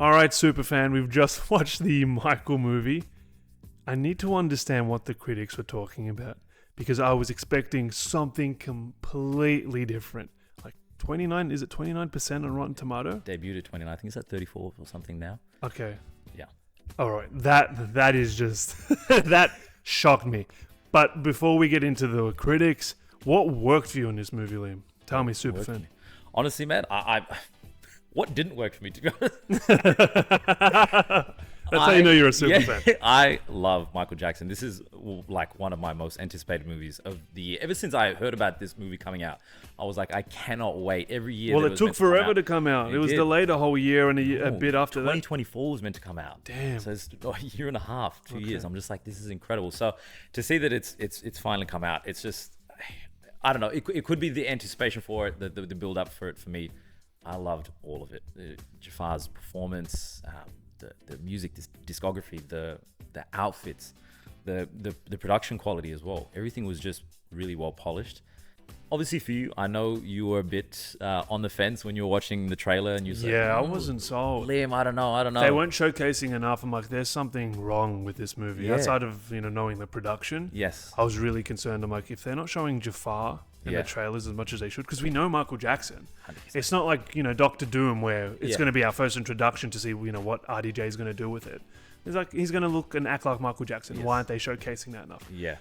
All right, Superfan, we've just watched the Michael movie. I need to understand what the critics were talking about because I was expecting something completely different. Like 29, is it 29% on Rotten Tomato? Debuted at 29. I think it's at 34 or something now. Okay. Yeah. All right. That is just that shocked me. But before we get into the critics, what worked for you in this movie, Liam? Tell me, Superfan. Honestly, man, I what didn't work for me, to be honest? That's how you know you're a Superfan. Yeah, I love Michael Jackson. This is like one of my most anticipated movies of the year. Ever since I heard about this movie coming out, I was like, I cannot wait. Every year. Well, it took forever to come out. It was delayed a whole year and a bit after 2024 was meant to come out. Damn. So it's a year and a half, 2 years. I'm just like, this is incredible. So to see that it's finally come out, it's just, I don't know. It could be the anticipation for it, the build up for it for me. I loved all of it. Jafar's performance, the music, discography, the outfits, the production quality as well. Everything was just really well polished. Obviously for you, I know you were a bit on the fence when you were watching the trailer and you said, I wasn't sold. Liam, I don't know. They weren't showcasing enough. I'm like, there's something wrong with this movie. Yeah. Outside of, knowing the production. Yes. I was really concerned. I'm like, if they're not showing Jafar in the trailers as much as they should, because we know Michael Jackson. 100%. It's not like, Doctor Doom where it's going to be our first introduction to see, what RDJ is going to do with it. It's like, he's going to look and act like Michael Jackson. Yes. Why aren't they showcasing that enough? Yeah.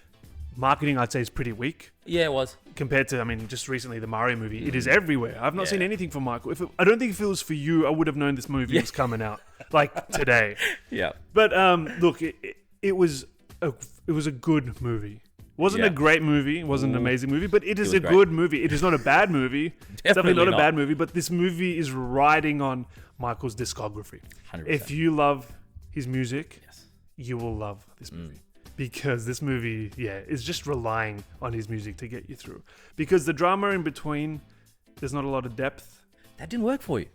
Marketing, I'd say, is pretty weak. Yeah, it was. Compared to, just recently the Mario movie. It is everywhere. I've not seen anything from Michael. I don't think if it was for you, I would have known this movie was coming out like today. Yeah. But look, it was a good movie. It wasn't a great movie. It wasn't an amazing movie, but it is a good movie. It is not a bad movie. Definitely not a bad movie, but this movie is riding on Michael's discography. 100%. If you love his music, you will love this movie. Because this movie, is just relying on his music to get you through. Because the drama in between, there's not a lot of depth. That didn't work for you.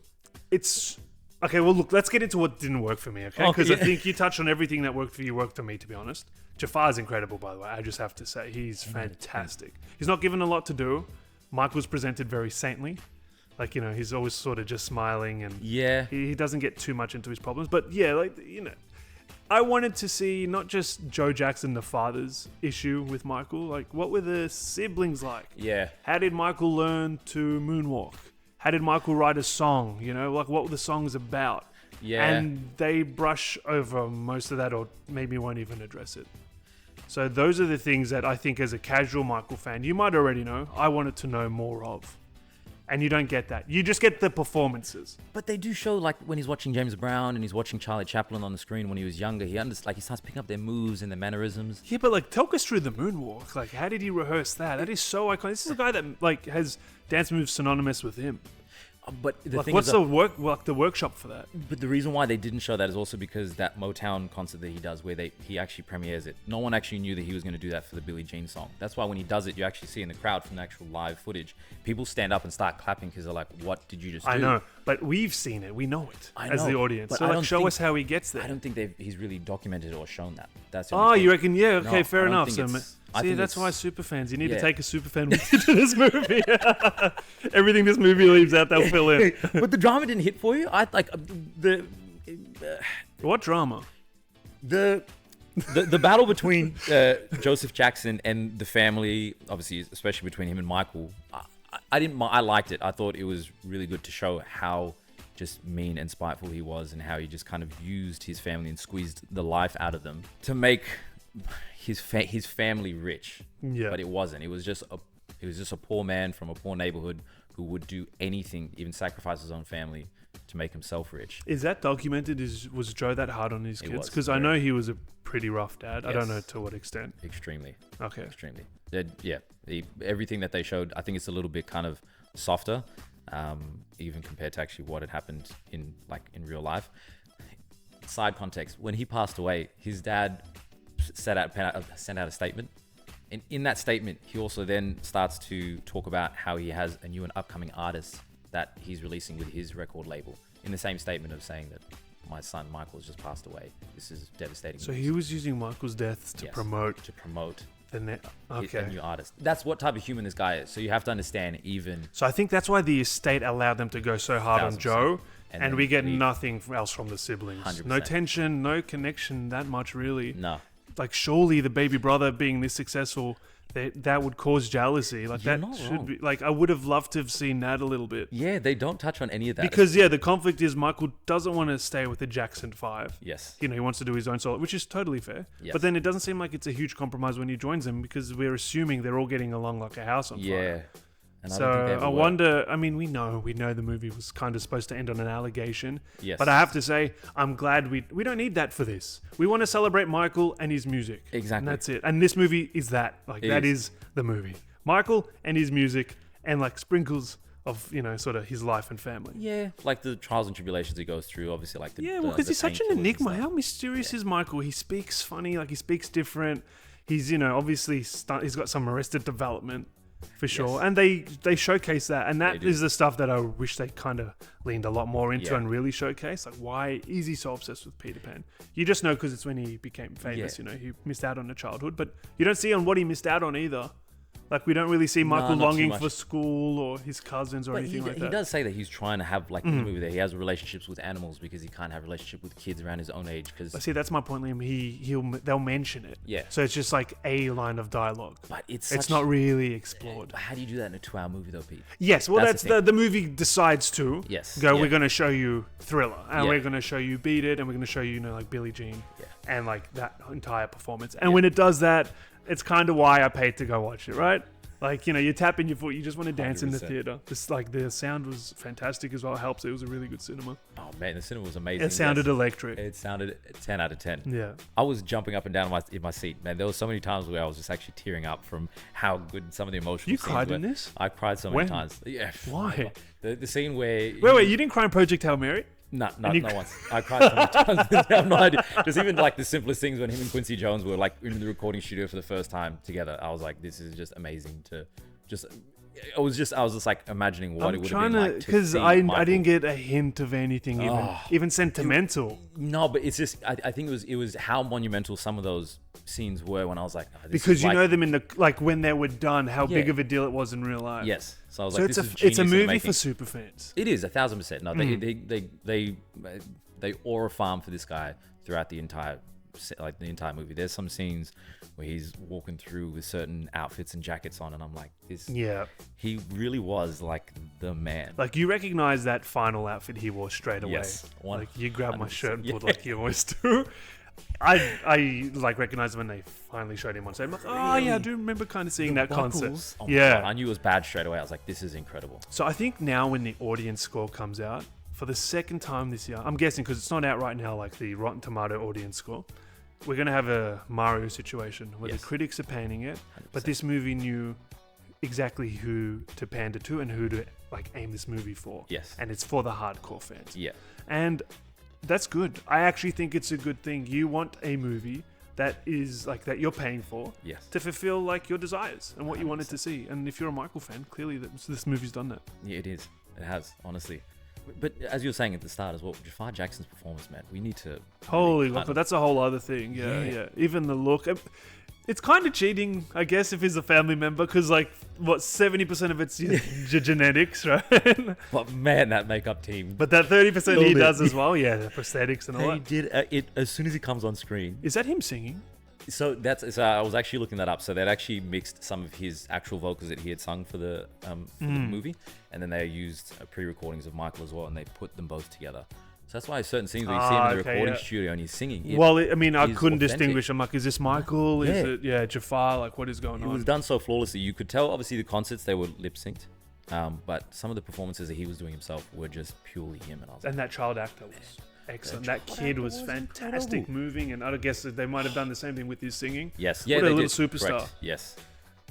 It's... Okay, well, look, let's get into what didn't work for me, okay? Because I think you touched on everything that worked for me, to be honest. Jafar's incredible, by the way. I just have to say. He's fantastic. He's not given a lot to do. Michael's presented very saintly. Like, he's always sort of just smiling and... Yeah. He doesn't get too much into his problems. But, I wanted to see not just Joe Jackson, the father's issue with Michael. Like, what were the siblings like? Yeah. How did Michael learn to moonwalk? How did Michael write a song? Like, what were the songs about? Yeah. And they brush over most of that or maybe won't even address it. So those are the things that I think as a casual Michael fan, you might already know. I wanted to know more of. And you don't get that. You just get the performances. But they do show, like, when he's watching James Brown and he's watching Charlie Chaplin on the screen when he was younger, he starts picking up their moves and their mannerisms. Yeah, but, talk us through the moonwalk. Like, how did he rehearse that? That is so iconic. This is a guy that, has dance moves synonymous with him. But the thing what's is, the workshop for that? But the reason why they didn't show that is also because that Motown concert that he does, where he actually premieres it. No one actually knew that he was going to do that for the Billie Jean song. That's why when he does it, you actually see in the crowd from the actual live footage, people stand up and start clapping because they're like, "What did you just do?" I know, but we've seen it. We know it as the audience. So show us how he gets there. I don't think he's really documented or shown that. That's you reckon? Yeah, okay, fair enough. So that's why superfans. You need to take a superfan with you to this movie. Everything this movie leaves out, they'll fill in. But the drama didn't hit for you. What drama? The battle between Joseph Jackson and the family, obviously, especially between him and Michael. I liked it. I thought it was really good to show how just mean and spiteful he was, and how he just kind of used his family and squeezed the life out of them to make his family rich. Yeah. But it wasn't. It was just a poor man from a poor neighborhood who would do anything, even sacrifice his own family, to make himself rich. Is that documented? Was Joe that hard on his kids? Because I know he was a pretty rough dad. Yes. I don't know to what extent. Extremely. Okay. Extremely. Everything that they showed, I think it's a little bit kind of softer, even compared to actually what had happened in real life. Side context: when he passed away, his dad sent out a statement. And in that statement, he also then starts to talk about how he has a new and upcoming artist that he's releasing with his record label. In the same statement of saying that my son Michael has just passed away. This is devastating. So he was using Michael's death to promote the new artist. That's what type of human this guy is. So you have to understand even. So I think that's why the estate allowed them to go so hard on Joe. And then we get nothing else from the siblings. 100%. No tension, no connection that much, really. No. Like, surely the baby brother being this successful, that would cause jealousy. Like, You're that not should wrong. be... Like, I would have loved to have seen that a little bit. Yeah, they don't touch on any of that. Because, yeah, the conflict is Michael doesn't want to stay with the Jackson 5. Yes. You know, he wants to do his own solo, which is totally fair. Yes. But then it doesn't seem like it's a huge compromise when he joins them because we're assuming they're all getting along like a house on fire. Yeah. And So don't think they ever I were. wonder. I mean, we know the movie was kind of supposed to end on an allegation. Yes. But I have to say, I'm glad we don't need that for this. We want to celebrate Michael and his music. Exactly. And that's it. And this movie is that. Like It that is. is the movie. Michael and his music and like sprinkles of, you know, sort of his life and family. Yeah, like the trials and tribulations he goes through, obviously, like the Yeah, well, because the he's such an painkillers and enigma. stuff. How mysterious is Michael? He speaks funny, like he speaks different. He's, you know, obviously he's got some arrested development for sure, Yes. and they showcase that, and that They do. is the stuff that I wish they kind of leaned a lot more into Yeah. and really showcase. Like, why is he so obsessed with Peter Pan? You just know because it's when he became famous. Yeah. You know, he missed out on a childhood, but you don't see on what he missed out on either. Like, we don't really see Michael not too longing much. for school or his cousins or But anything like he that. does say that he's trying to have, like, in the movie, that he has relationships with animals because he can't have a relationship with kids around his own age. But Because, see, that's my point, Liam. They'll mention it. Yeah. So it's just like a line of dialogue. but it's It's such- not really explored. How do you do that in a 2-hour movie, though, Pete? Yes, well, That's that's the the movie decides to Yes, go. yeah. We're going to show you Thriller, and Yeah. we're going to show you Beat It, and we're going to show you, you know, like Billie Jean, Yeah. and like that entire performance. And Yeah. when it does that, it's kind of why I paid to go watch it, right? Like, you know, you're tapping your foot, you just want to dance in the 100%. theater. This, like, the sound was fantastic as well. It helps. It was a really good cinema. Oh, man, the cinema was amazing. It sounded Yes. electric. It sounded 10 out of 10. Yeah. I was jumping up and down in my seat, man. There were so many times where I was just actually tearing up from how good some of the emotional You scenes cried were. in this? I cried so When? many times. Yeah. Why? The scene where... Wait, you didn't cry in Project Hail Mary? No, you- not once. I cried so many times. I have no idea. Just even like the simplest things when him and Quincy Jones were like in the recording studio for the first time together. I was like, this is just amazing to just... I was just like imagining what it would have been like to because see I Michael. didn't get a hint of anything, even sentimental. No, but it's just I think it was how monumental some of those scenes were when I was like, oh, this Because is you like, know them in the, like, when they were done, how big Yeah. of a deal it was in real life. yes. So I was So like, it's this is it's a genius in the movie making. for super fans. It is 1,000%. No, they aura farm for this guy throughout the entire movie. There's some scenes where he's walking through with certain outfits and jackets on, and I'm like, this. Yeah. He really was like the man. Like, you recognize that final outfit he wore straight away. Yes, Like, you grab my 100%. shirt and pulled Yeah. like you always do. I like recognize when they finally showed him on stage. I'm like, oh yeah, I do remember kind of seeing that concept. Oh my Yeah. God, I knew it was bad straight away. I was like, this is incredible. So I think now when the audience score comes out for the second time this year, I'm guessing because it's not out right now, like the Rotten Tomato audience score, we're going to have a Mario situation where Yes. the critics are painting it, but 100%. this movie knew exactly who to pander to and who to like aim this movie for. Yes. And it's for the hardcore fans. Yeah. And that's good. I actually think it's a good thing. You want a movie that is like that you're paying for Yes. to fulfill like your desires and what you wanted to see. And if you're a Michael fan, clearly this movie's done that. Yeah, it is. It has, honestly. But as you were saying at the start as well, Jafar Jackson's performance, man, we need to... Holy kind look, but of- that's a whole other thing. Yeah, Yeah. yeah. Even the look. It's kind of cheating, I guess, if he's a family member, because like, what, 70% of it's genetics, right? But man, that makeup team. But that 30% he Killed it. does as well. Yeah, the prosthetics and all They that. did it as soon as he comes on screen. Is that him singing? So I was actually looking that up. So they'd actually mixed some of his actual vocals that he had sung for the movie, and then they used pre-recordings of Michael as well, and they put them both together. So that's why certain scenes where you see him in the okay, recording yeah. studio and he's singing. Well, I mean, I is couldn't authentic. distinguish. I'm like, is this Michael? Is Yeah. it, Jafar? Like, what is going It on? was done so flawlessly. You could tell, obviously, the concerts, they were lip synced. But some of the performances that he was doing himself were just purely him. And I was like, And that child actor was excellent. That child kid actor was was fantastic, incredible. moving, and I guess that they might have done the same thing with his singing. yes. What Yeah, a they little did. superstar. Correct. Yes.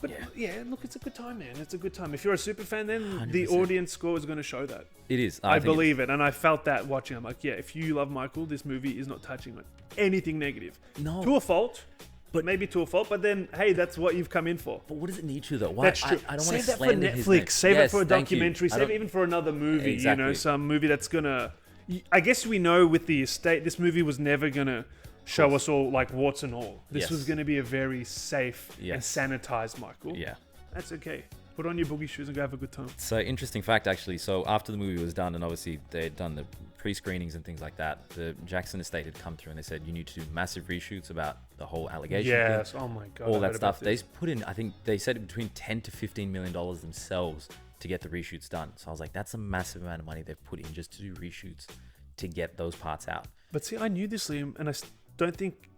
But yeah, look, it's a good time, man. It's a good time. If you're a super fan, then the 100%. audience score is going to show that. It is. I think believe it, and I felt that watching. I'm like, yeah, if you love Michael, this movie is not touching on anything negative. No. To a fault, but maybe to a fault. But then, hey, that's what you've come in for. But what does it need to, though? Why? That's true. I don't want Save to that for slander his name. Netflix. Save it Yes, for a thank you. documentary. I Save don't- it even for another movie. Exactly. You know, some movie that's gonna. I guess we know with the estate, this movie was never gonna show us all like warts and all. This Yes. was gonna be a very safe Yes. and sanitized Michael. Yeah. That's okay. Put on your boogie shoes and go have a good time. So interesting fact, actually. So after the movie was done, and obviously they had done the pre-screenings and things like that, the Jackson estate had come through and they said you need to do massive reshoots about the whole allegation Yes. thing, Oh my god. all that stuff. They put in, I think they said between $10 to $15 million themselves to get the reshoots done. So I was like, that's a massive amount of money they've put in just to do reshoots to get those parts out. But see, I knew this, Liam, and I don't think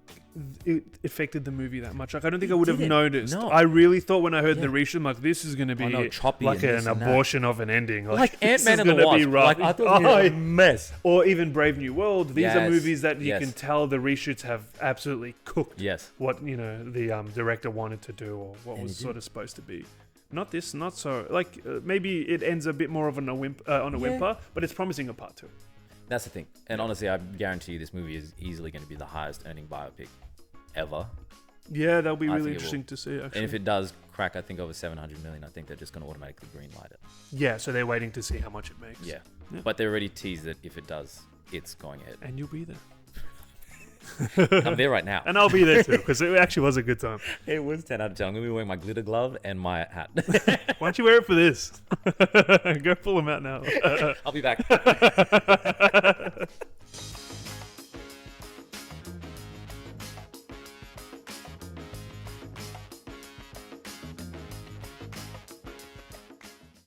it affected the movie that much. Like, I don't think I would have noticed. No. I really thought when I heard the reshoot, I'm like, this is going to be choppy like and an this and that. abortion of an ending. Like this Ant-Man is and the gonna be Wasp. rough. Like, I thought it was gonna be a mess. Or even Brave New World. These are Yes. movies that you Yes. can tell the reshoots have absolutely cooked Yes. what, the director wanted to do or what And was it sort of supposed to be. Not this, not so. Like, maybe it ends a bit more of on a whimper, but it's promising a part 2. That's the thing. And honestly, I guarantee you this movie is easily going to be the highest earning biopic ever. Yeah, that'll be I really think it interesting to see, actually. And if it does crack, I think over 700 million, I think they're just going to automatically greenlight it. Yeah, so they're waiting to see how much it makes. Yeah. Yeah. But they already teased that if it does, it's going ahead. And you'll be there. I'm there right now. And I'll be there too, because it actually was a good time. It was 10 out of 10. I'm going to be wearing my glitter glove and my hat. Why don't you wear it for this? Go pull them out now. I'll be back.